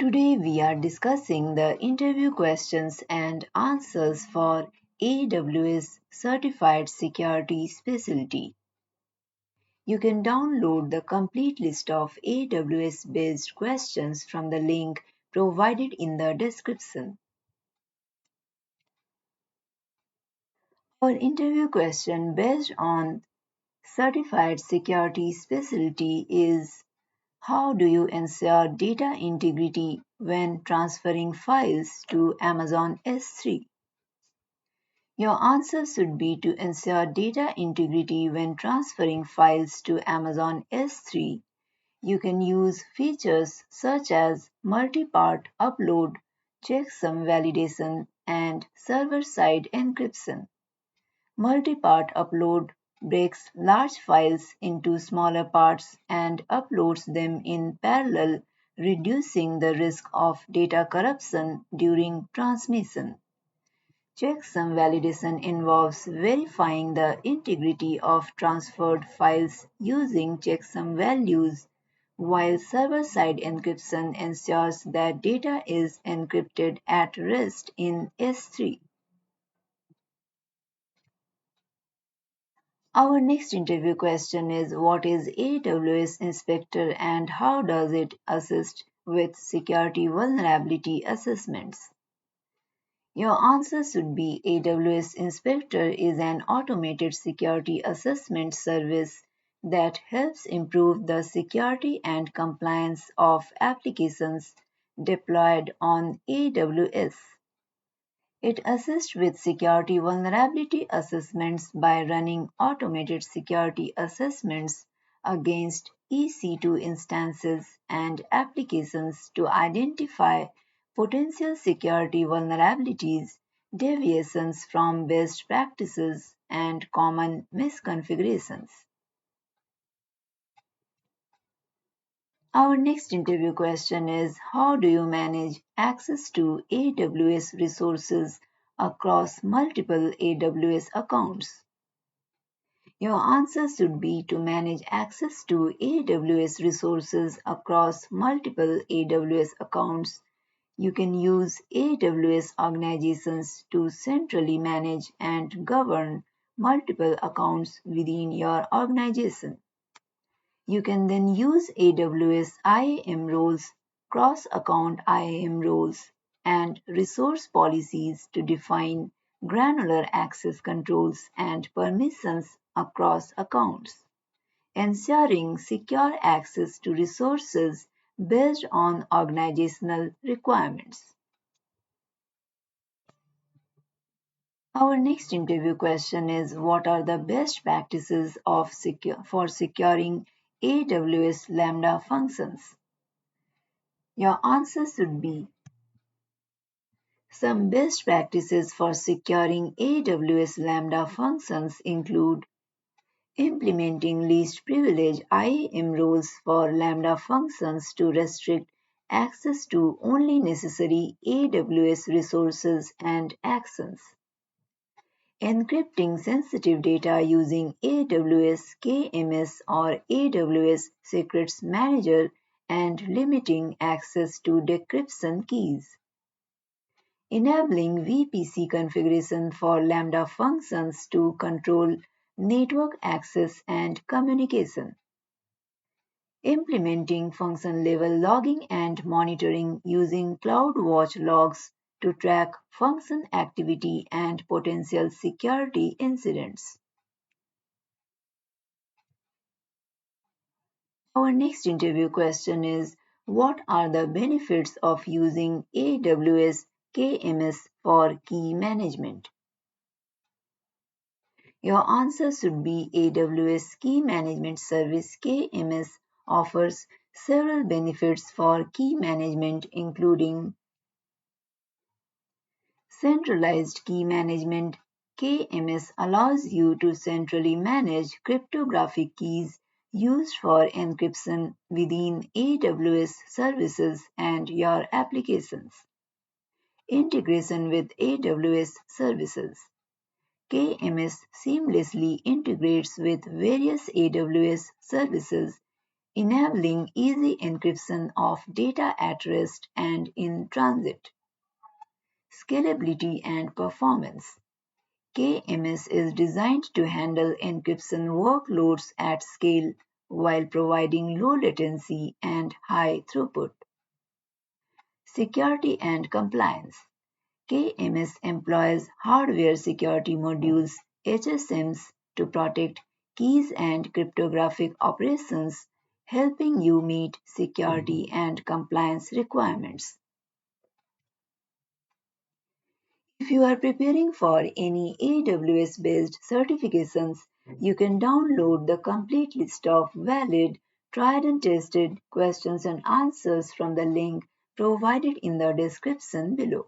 Today we are discussing the interview questions and answers for AWS Certified Security Specialty. You can download the complete list of AWS based questions from the link provided in the description. Our interview question based on Certified Security Specialty is: how do you ensure data integrity when transferring files to Amazon S3? Your answer should be to ensure data integrity when transferring files to Amazon S3. You can use features such as multi-part upload, checksum validation, and server-side encryption. Multi-part upload breaks large files into smaller parts and uploads them in parallel, reducing the risk of data corruption during transmission. Checksum validation involves verifying the integrity of transferred files using checksum values, while server-side encryption ensures that data is encrypted at rest in S3. Our next interview question is: what is AWS Inspector and how does it assist with security vulnerability assessments? Your answer should be: AWS Inspector is an automated security assessment service that helps improve the security and compliance of applications deployed on AWS. It assists with security vulnerability assessments by running automated security assessments against EC2 instances and applications to identify potential security vulnerabilities, deviations from best practices, and common misconfigurations. Our next interview question is: how do you manage access to AWS resources across multiple AWS accounts? Your answer should be: to manage access to AWS resources across multiple AWS accounts, you can use AWS organizations to centrally manage and govern multiple accounts within your organization. You can then use AWS IAM roles, cross-account IAM roles, and resource policies to define granular access controls and permissions across accounts, ensuring secure access to resources based on organizational requirements. Our next interview question is: what are the best practices for securing AWS Lambda functions? Your answer should be: some best practices for securing AWS Lambda functions include implementing least privilege IAM rules for Lambda functions to restrict access to only necessary AWS resources and actions, encrypting sensitive data using AWS KMS or AWS Secrets Manager and limiting access to decryption keys, enabling VPC configuration for Lambda functions to control network access and communication, implementing function-level logging and monitoring using CloudWatch logs to track function activity and potential security incidents. Our next interview question is: what are the benefits of using AWS KMS for key management? Your answer should be: AWS Key Management Service KMS offers several benefits for key management, including centralized key management. KMS allows you to centrally manage cryptographic keys used for encryption within AWS services and your applications. Integration with AWS services. KMS seamlessly integrates with various AWS services, enabling easy encryption of data at rest and in transit. Scalability and performance. KMS is designed to handle encryption workloads at scale while providing low latency and high throughput. Security and compliance. KMS employs hardware security modules (HSMs) to protect keys and cryptographic operations, helping you meet security and compliance requirements. If you are preparing for any AWS-based certifications, you can download the complete list of valid, tried and tested questions and answers from the link provided in the description below.